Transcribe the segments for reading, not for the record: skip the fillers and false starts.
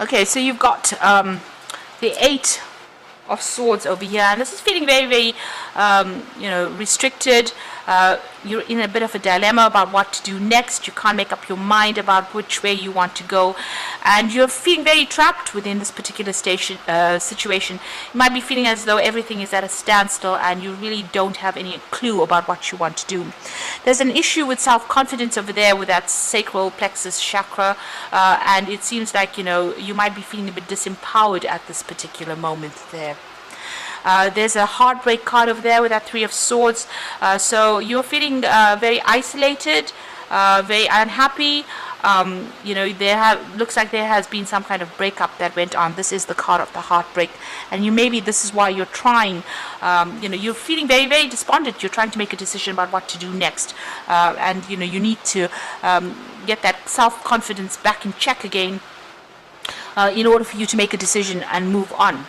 Okay, so you've got the Eight of Swords over here, and this is feeling very, very, restricted. You're in a bit of a dilemma about what to do next. You can't make up your mind about which way you want to go, and you're feeling very trapped within this particular situation. You might be feeling as though everything is at a standstill, and you really don't have any clue about what you want to do. There's an issue with self-confidence over there with that sacral plexus chakra, and it seems like you might be feeling a bit disempowered at this particular moment there. There's a heartbreak card over there with that Three of Swords. So you're feeling very isolated, very unhappy. Looks like there has been some kind of breakup that went on. This is the card of the heartbreak, and maybe this is why you're trying. You're feeling very, very despondent. You're trying to make a decision about what to do next, and you need to get that self-confidence back in check again in order for you to make a decision and move on.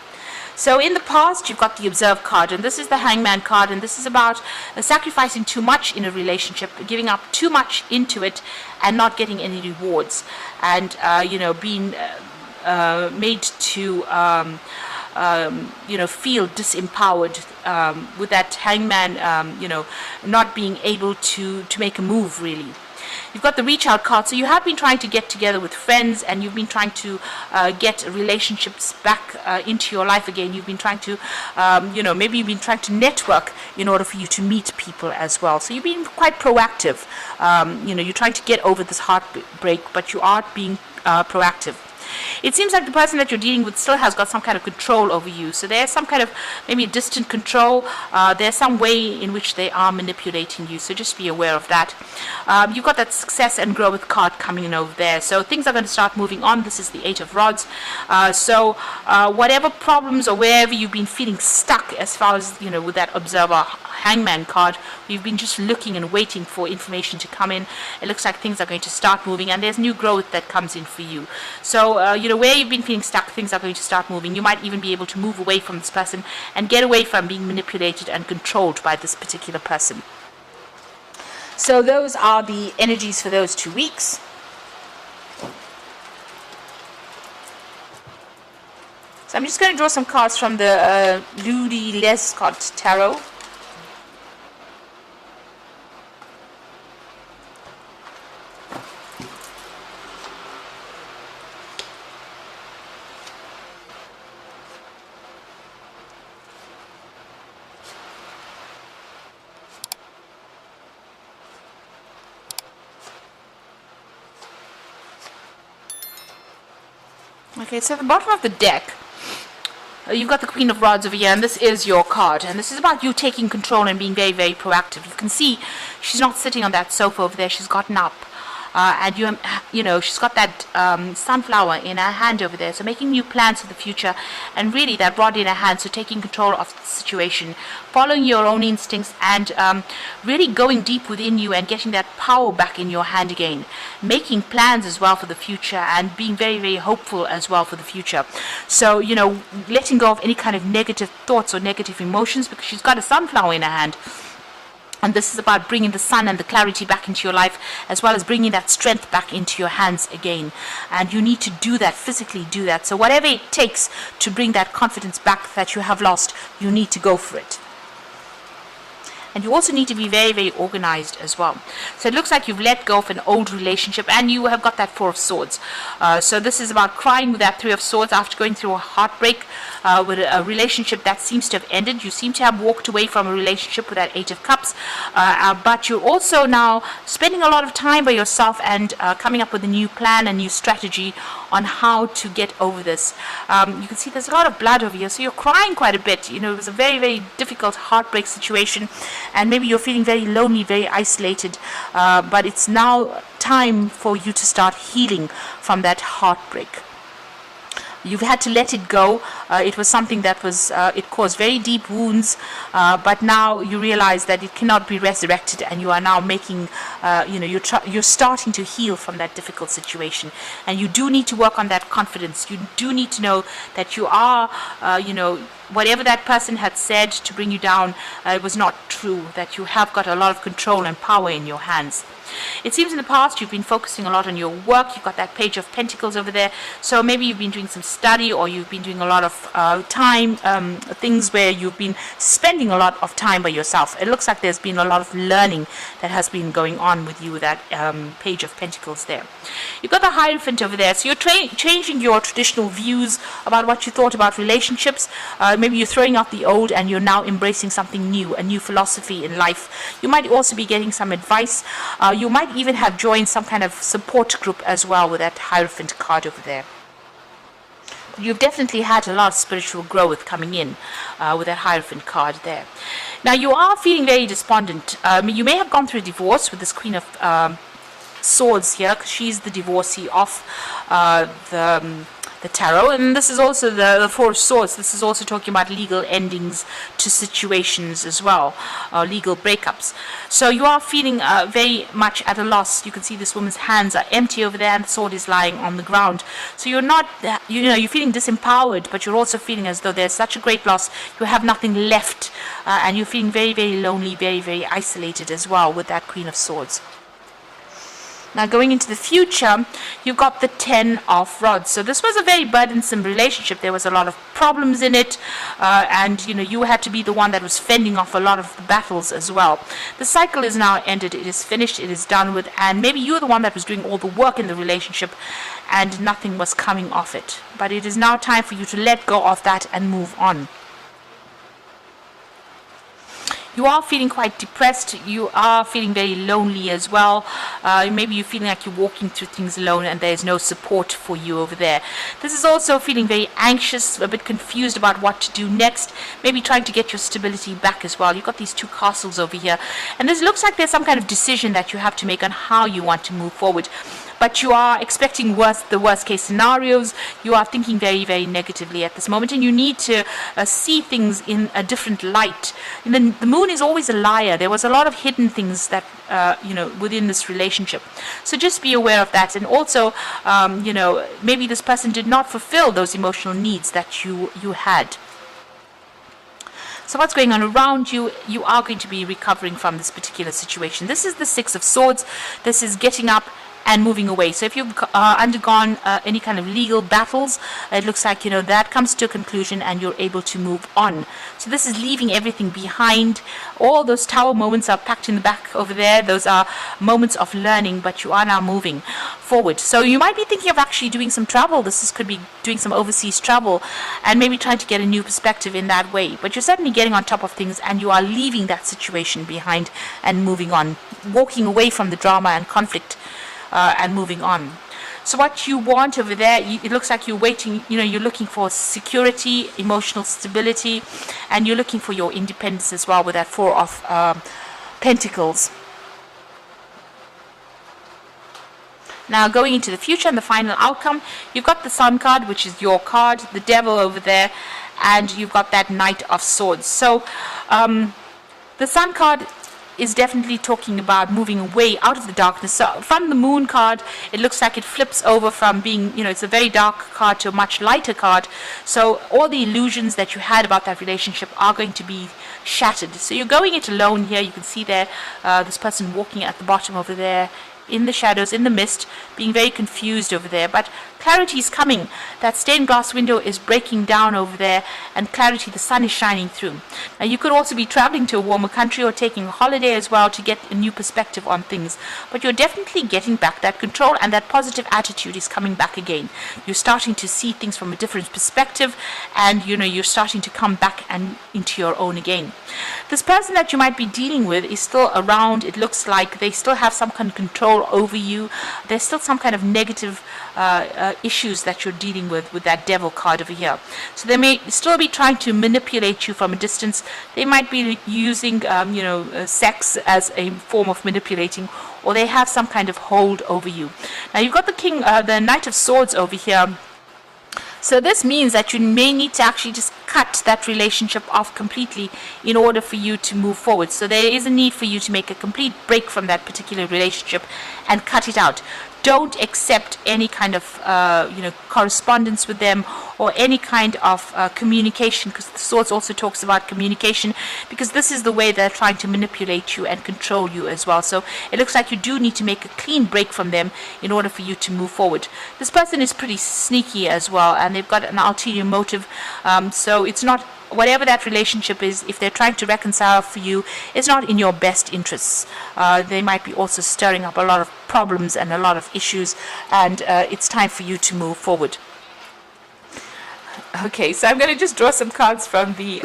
So in the past, you've got the Observe card, and this is the Hangman card, and this is about sacrificing too much in a relationship, giving up too much into it, and not getting any rewards, and being made to feel disempowered with that Hangman, not being able to make a move really. You've got the Reach Out card, so you have been trying to get together with friends, and you've been trying to get relationships back into your life again. You've been trying to, maybe you've been trying to network in order for you to meet people as well. So you've been quite proactive. You're trying to get over this heartbreak, but you are being proactive. It seems like the person that you're dealing with still has got some kind of control over you. So there's some kind of maybe distant control. There's some way in which they are manipulating you. So just be aware of that. You've got that Success and Growth card coming in over there. So things are going to start moving on. This is the Eight of Rods. So whatever problems or wherever you've been feeling stuck as far as, with that Observer Hangman card, we've been just looking and waiting for information to come in. It looks like things are going to start moving, and there's new growth that comes in for you. So, where you've been feeling stuck, things are going to start moving. You might even be able to move away from this person and get away from being manipulated and controlled by this particular person. So those are the energies for those 2 weeks. So I'm just going to draw some cards from the Ludi Lescott Tarot. Okay, so at the bottom of the deck, you've got the Queen of Rods over here, and this is your card. And this is about you taking control and being very, very proactive. You can see she's not sitting on that sofa over there. She's gotten up. And she's got that sunflower in her hand over there, so making new plans for the future, and really that rod in her hand, so taking control of the situation, following your own instincts, and really going deep within you and getting that power back in your hand again, making plans as well for the future, and being very, very hopeful as well for the future. So letting go of any kind of negative thoughts or negative emotions, because she's got a sunflower in her hand. And this is about bringing the sun and the clarity back into your life, as well as bringing that strength back into your hands again. And you need to do that, physically do that. So whatever it takes to bring that confidence back that you have lost, you need to go for it. And you also need to be very, very organized as well. So it looks like you've let go of an old relationship, and you have got that Four of Swords. So this is about crying with that Three of Swords after going through a heartbreak with a relationship that seems to have ended. You seem to have walked away from a relationship with that Eight of Cups. But you're also now spending a lot of time by yourself and coming up with a new plan, a new strategy on how to get over this. You can see there's a lot of blood over here, so you're crying quite a bit. It was a very, very difficult heartbreak situation, and maybe you're feeling very lonely, very isolated, but it's now time for you to start healing from that heartbreak. You've had to let it go. It was something that was, it caused very deep wounds, but now you realize that it cannot be resurrected, and you are now making, you're starting to heal from that difficult situation. And you do need to work on that confidence. You do need to know that you are, whatever that person had said to bring you down, it was not true, that you have got a lot of control and power in your hands. It seems in the past you've been focusing a lot on your work. You've got that Page of Pentacles over there. So maybe you've been doing some study, or you've been doing a lot of time, things where you've been spending a lot of time by yourself. It looks like there's been a lot of learning that has been going on with you, that Page of Pentacles there. You've got the Hierophant over there. So you're changing your traditional views about what you thought about relationships. Maybe you're throwing out the old and you're now embracing something new, a new philosophy in life. You might also be getting some advice. You might even have joined some kind of support group as well with that Hierophant card over there. You've definitely had a lot of spiritual growth coming in with that Hierophant card there. Now you are feeling very despondent. You may have gone through a divorce with this Queen of Swords here, because she's the divorcee of the tarot, and this is also the Four of Swords. This is also talking about legal endings to situations as well, legal breakups. So you are feeling very much at a loss. You can see this woman's hands are empty over there, and the sword is lying on the ground. So you're not, you're feeling disempowered, but you're also feeling as though there's such a great loss. You have nothing left, and you're feeling very, very lonely, very, very isolated as well with that Queen of Swords. Now going into the future, you've got the Ten of Rods. So this was a very burdensome relationship. There was a lot of problems in it, and you had to be the one that was fending off a lot of the battles as well. The cycle is now ended. It is finished. It is done with, and maybe you're the one that was doing all the work in the relationship and nothing was coming off it. But it is now time for you to let go of that and move on. You are feeling quite depressed. You are feeling very lonely as well. Maybe you're feeling like you're walking through things alone and there's no support for you over there. This is also feeling very anxious, a bit confused about what to do next. Maybe trying to get your stability back as well. You've got these two castles over here. And this looks like there's some kind of decision that you have to make on how you want to move forward. But you are expecting the worst case scenarios. You are thinking very, very negatively at this moment, and you need to see things in a different light. And the moon is always a liar. There was a lot of hidden things that within this relationship. So just be aware of that. And also, maybe this person did not fulfill those emotional needs that you had. So what's going on around you? You are going to be recovering from this particular situation. This is the Six of Swords. This is getting up and moving away. So if you've undergone any kind of legal battles, it looks like that comes to a conclusion and you're able to move on. So this is leaving everything behind. All those tower moments are packed in the back over there. Those are moments of learning, but you are now moving forward. So you might be thinking of actually doing some travel. Could be doing some overseas travel and maybe trying to get a new perspective in that way. But you're certainly getting on top of things and you are leaving that situation behind and moving on, walking away from the drama and conflict and moving on. So what you want over there, it looks like you're waiting, you're looking for security, emotional stability, and you're looking for your independence as well with that Four of Pentacles. Now going into the future and the final outcome, you've got the Sun card, which is your card, the Devil over there, and you've got that Knight of Swords. So the Sun card is definitely talking about moving away out of the darkness. So from the Moon card, it looks like it flips over from being, it's a very dark card to a much lighter card. So all the illusions that you had about that relationship are going to be shattered. So you're going it alone here. You can see there this person walking at the bottom over there in the shadows, in the mist, being very confused over there. But clarity is coming. That stained glass window is breaking down over there, and clarity, the sun is shining through. Now you could also be traveling to a warmer country or taking a holiday as well to get a new perspective on things. But you're definitely getting back that control, and that positive attitude is coming back again. You're starting to see things from a different perspective, and you're starting to come back and into your own again. This person that you might be dealing with is still around. It looks like they still have some kind of control over you. There's still some kind of negative issues that you're dealing with that Devil card over here. So they may still be trying to manipulate you from a distance. They might be using sex as a form of manipulating, or they have some kind of hold over you. Now you've got the Knight of Swords over here. So this means that you may need to actually just cut that relationship off completely in order for you to move forward. So there is a need for you to make a complete break from that particular relationship and cut it out. Don't accept any kind of correspondence with them, or any kind of communication, because the Swords also talks about communication, because this is the way they're trying to manipulate you and control you as well. So it looks like you do need to make a clean break from them in order for you to move forward. This person is pretty sneaky as well, and they've got an ulterior motive, so it's not, whatever that relationship is, if they're trying to reconcile for you, it's not in your best interests. They might be also stirring up a lot of problems and a lot of issues, and it's time for you to move forward. Okay, so I'm going to just draw some cards from the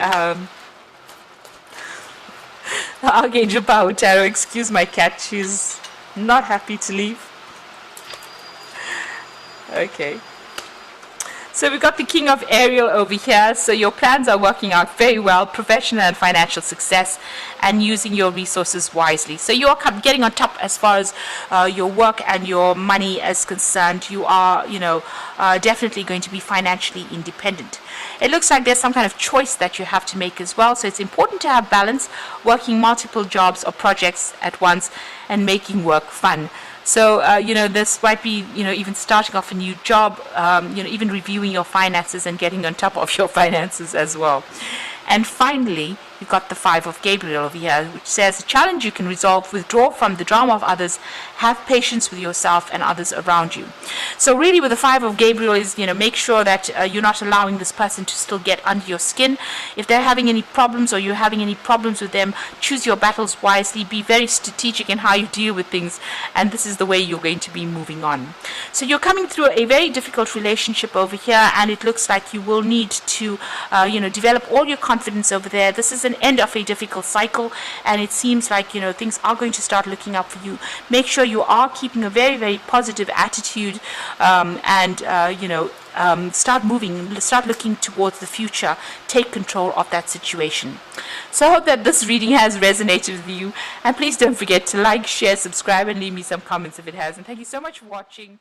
Archangel Power Tarot. Excuse my cat, she's not happy to leave. Okay. So we've got the King of Ariel over here. So your plans are working out very well, professional and financial success, and using your resources wisely. So you are getting on top as far as your work and your money is concerned. You are, definitely going to be financially independent. It looks like there's some kind of choice that you have to make as well. So it's important to have balance, working multiple jobs or projects at once and making work fun. So, this might be, even starting off a new job, even reviewing your finances and getting on top of your finances as well. And finally, you've got the Five of Gabriel over here, which says, a challenge you can resolve, withdraw from the drama of others, have patience with yourself and others around you. So really with the Five of Gabriel is, make sure that you're not allowing this person to still get under your skin. If they're having any problems or you're having any problems with them, choose your battles wisely, be very strategic in how you deal with things, and this is the way you're going to be moving on. So you're coming through a very difficult relationship over here, and it looks like you will need to, develop all your confidence over there. This is an end of a difficult cycle, and it seems like things are going to start looking up for you. Make sure you are keeping a very, very positive attitude, start moving, start looking towards the future. Take control of that situation. So I hope that this reading has resonated with you, and please don't forget to like, share, subscribe, and leave me some comments if it has. And thank you so much for watching.